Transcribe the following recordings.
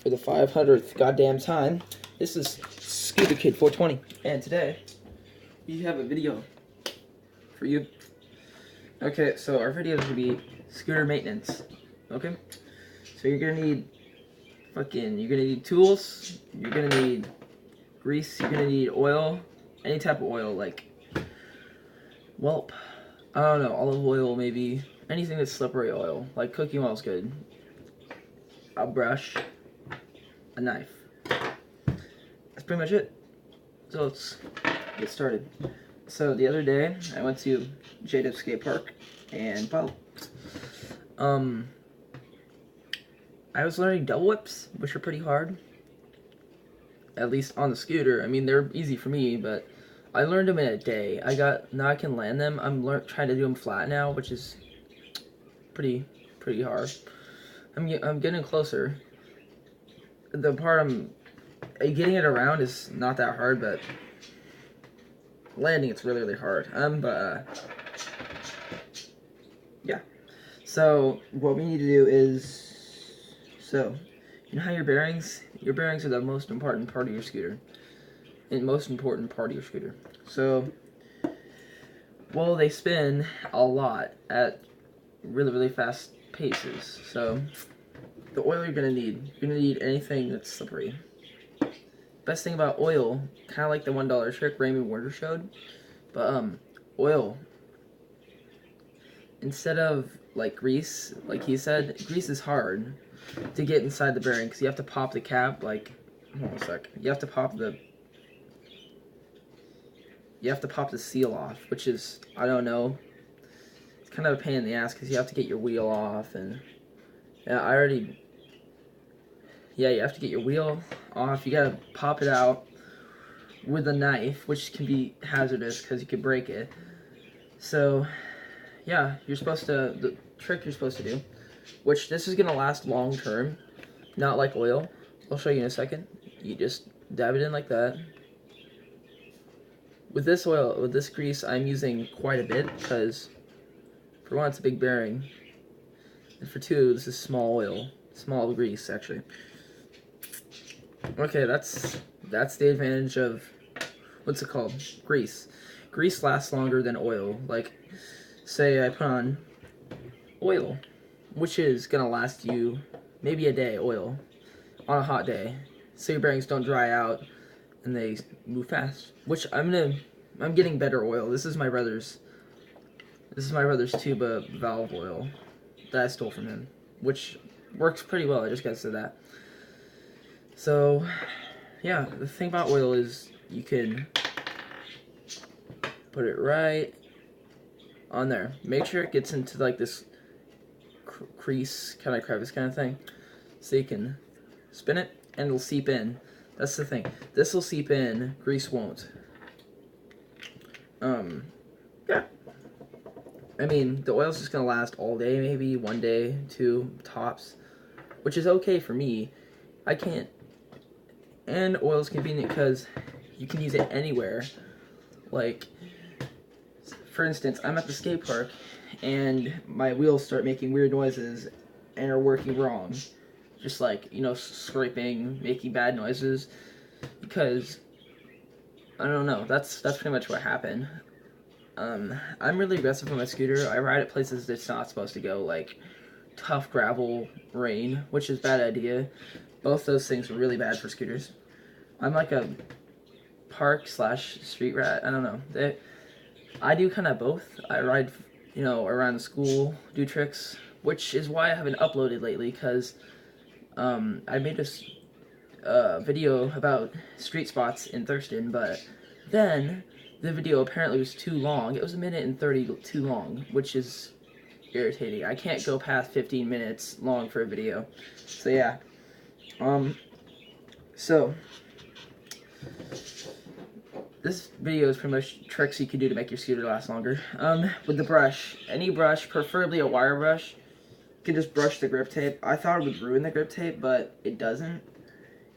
for the 500th goddamn time. This is Scooter Kid 420, and today we have a video for you. Okay, so our video is gonna be scooter maintenance. Okay, so you're gonna need tools. You're gonna need grease. You're gonna need oil, any type of oil, like, well, I don't know, olive oil maybe. Anything that's slippery oil, like cooking oil is good. A brush, a knife. That's pretty much it. So let's get started. So the other day I went to JW Skate Park, and well, I was learning double whips, which are pretty hard. At least on the scooter. I mean, they're easy for me, but I learned them in a day. Now I can land them. I'm trying to do them flat now, which is pretty hard. I'm getting closer. The part I'm getting it around is not that hard, but landing it's really hard. Yeah. So what we need to do is, you know how your bearings are the most important part of your scooter. So, well, they spin a lot at really fast paces. So the oil you're gonna need anything that's slippery. Best thing about oil, kind of like the $1 trick Raymond Warner showed, but oil, instead of like grease, like he said, grease is hard to get inside the bearing because you have to pop the cap. Like, hold on a sec, you have to pop the seal off, which is, I don't know, it's kind of a pain in the ass because you have to get your wheel off, and you have to get your wheel off. You gotta pop it out with a knife, which can be hazardous because you could break it. So, yeah, the trick you're supposed to do, which this is gonna last long term, not like oil. I'll show you in a second. You just dab it in like that. With this grease, I'm using quite a bit because, for one, it's a big bearing, and for two, this is small grease actually. Okay, that's the advantage of, what's it called? Grease. Grease lasts longer than oil. Like, say I put on oil, which is gonna last you maybe a day, oil, on a hot day, so your bearings don't dry out and they move fast. Which I'm getting better oil. This is my brother's tube of valve oil that I stole from him, which works pretty well. I just gotta say that. So, yeah, the thing about oil is you can put it right on there. Make sure it gets into like this crease, kind of crevice kind of thing, so you can spin it and it'll seep in. That's the thing. This will seep in, grease won't. Yeah. I mean, the oil's just gonna last all day, maybe 1 day, 2 tops, which is okay for me. I can't. And oil's convenient because you can use it anywhere. Like, for instance, I'm at the skate park and my wheels start making weird noises and are working wrong. Just like, scraping, making bad noises, because, I don't know, that's pretty much what happened. I'm really aggressive on my scooter. I ride at places that's not supposed to go, like tough gravel, rain, which is a bad idea. Both those things are really bad for scooters. I'm like a park/street rat. I don't know. I do kind of both. I ride, around the school, do tricks, which is why I haven't uploaded lately, because I made this video about street spots in Thurston, but then the video apparently was too long. It was 1:30 too long, which is irritating. I can't go past 15 minutes long for a video. So yeah. So this video is pretty much tricks you can do to make your scooter last longer. With the brush, any brush, preferably a wire brush, you can just brush the grip tape. I thought it would ruin the grip tape, but it doesn't.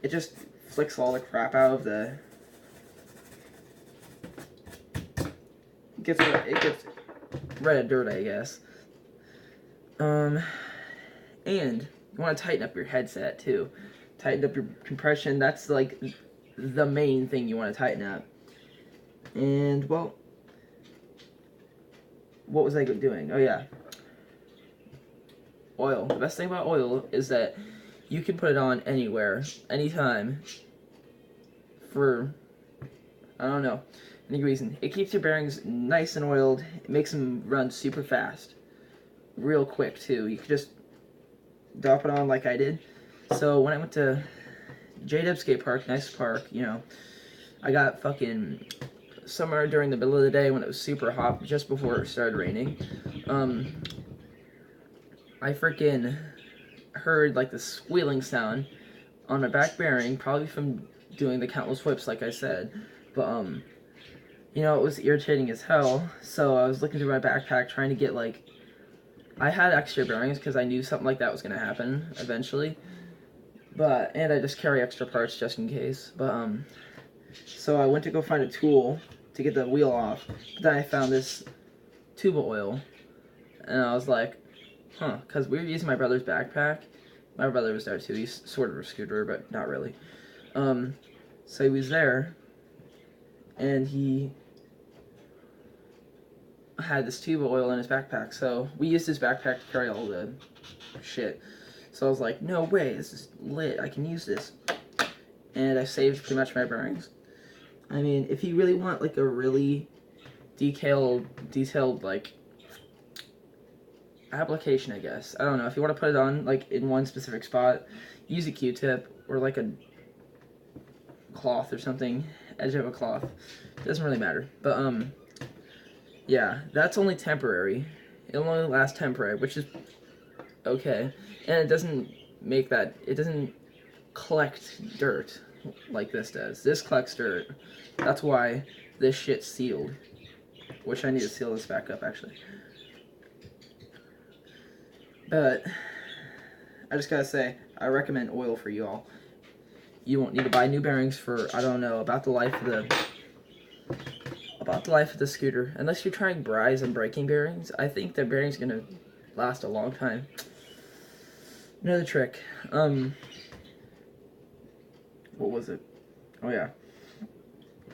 It just flicks all the crap out of the. It gets rid of dirt, I guess. And you want to tighten up your headset too. tightened up your compression. That's like the main thing you want to tighten up. And well, what was I doing? Oh yeah, oil. The best thing about oil is that you can put it on anywhere, anytime, for, I don't know, any reason. It keeps your bearings nice and oiled. It makes them run super fast, real quick too. You can just drop it on like I did. So when I went to J-Dub Skate Park, nice park, you know, I got fucking somewhere during the middle of the day when it was super hot, just before it started raining. I freaking heard like the squealing sound on my back bearing, probably from doing the countless whips, like I said. But you know, it was irritating as hell. So I was looking through my backpack trying to get like, I had extra bearings because I knew something like that was gonna happen eventually. But and I just carry extra parts just in case. But so I went to go find a tool to get the wheel off. But then I found this tube of oil, and I was like, huh, because we were using my brother's backpack. My brother was there too. He's sort of a scooter, but not really. So he was there, and he had this tube of oil in his backpack. So we used his backpack to carry all the shit. So I was like, no way, this is lit. I can use this. And I saved pretty much my bearings. I mean, if you really want like a really detailed like application, I guess. I don't know. If you want to put it on like in one specific spot, use a Q-tip or like a cloth or something, edge of a cloth. It doesn't really matter. But yeah, that's only temporary. It'll only last temporary, which is okay. And it doesn't make that, it doesn't collect dirt like this does. This collects dirt. That's why this shit's sealed. Which I need to seal this back up actually. But I just gotta say, I recommend oil for you all. You won't need to buy new bearings for, I don't know, about the life of the scooter. Unless you're trying Bryce and braking bearings, I think the bearing's gonna last a long time. Another trick. What was it? Oh yeah.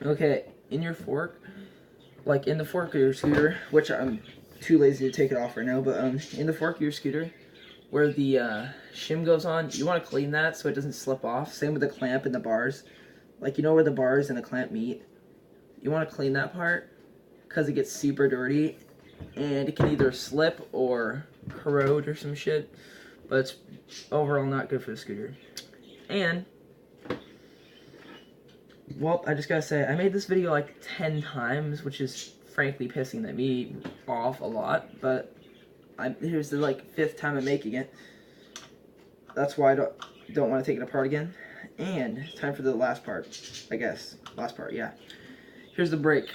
Okay, in your fork, like in the fork of your scooter, which I'm too lazy to take it off right now, but in the fork of your scooter, where the shim goes on, you want to clean that so it doesn't slip off. Same with the clamp and the bars. Like, you know where the bars and the clamp meet? You want to clean that part because it gets super dirty and it can either slip or corrode or some shit, but it's overall not good for the scooter. And well, I just gotta say, I made this video like 10 times, which is frankly pissing me off a lot, but here's the like 5th time I'm making it. That's why I don't want to take it apart again. And it's time for the last part, I guess. Last part, yeah. Here's the brake.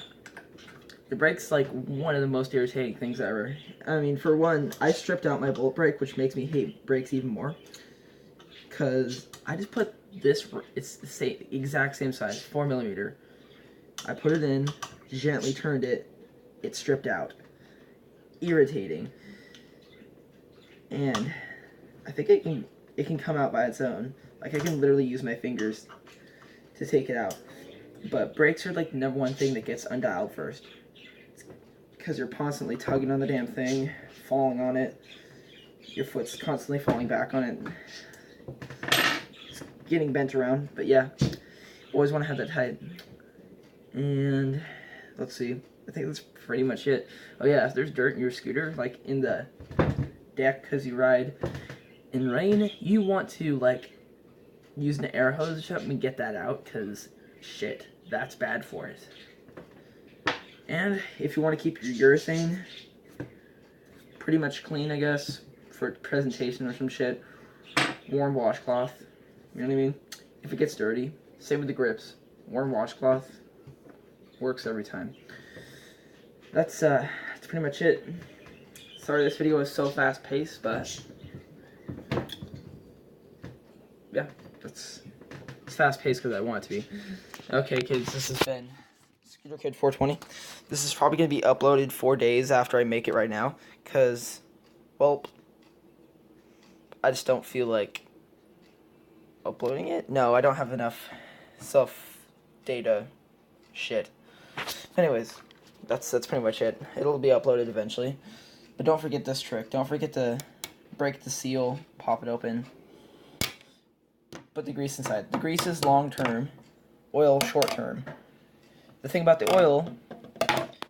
The brake's like one of the most irritating things ever. I mean, for one, I stripped out my bolt brake, which makes me hate brakes even more. Because I just put this, it's the exact same size, 4mm. I put it in, gently turned it, it stripped out. Irritating. And I think it can come out by its own. Like, I can literally use my fingers to take it out. But brakes are like the #1 thing that gets undialed first. Because you're constantly tugging on the damn thing, falling on it. Your foot's constantly falling back on it. It's getting bent around. But yeah, always want to have that tight. And let's see. I think that's pretty much it. Oh yeah, if there's dirt in your scooter, like in the deck because you ride in rain, you want to like use an air hose or something and get that out, because shit, that's bad for it. And if you want to keep your urethane pretty much clean, I guess, for presentation or some shit, warm washcloth, you know what I mean? If it gets dirty, same with the grips, warm washcloth works every time. That's pretty much it. Sorry this video was so fast paced, but yeah, it's fast paced because I want it to be. Okay, kids, this has been Scooter Kid 420. This is probably going to be uploaded 4 days after I make it right now, because, well, I just don't feel like uploading it? No, I don't have enough self-data shit. Anyways, that's pretty much it. It'll be uploaded eventually. But don't forget this trick. Don't forget to break the seal, pop it open, put the grease inside. The grease is long-term, oil short-term. The thing about the oil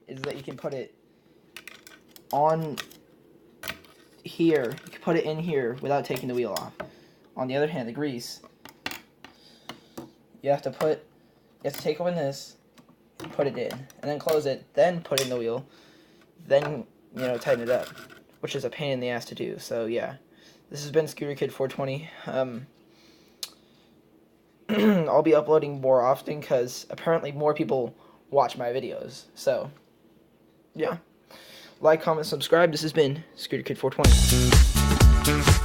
is that you can put it on here. You can put it in here without taking the wheel off. On the other hand, the grease, you have to take open this, put it in, and then close it, then put in the wheel, then, you know, tighten it up, which is a pain in the ass to do. So yeah, this has been Scooter Kid 420. I'll be uploading more often because apparently more people watch my videos. So yeah, like, comment, subscribe. This has been Scooter Kid 420.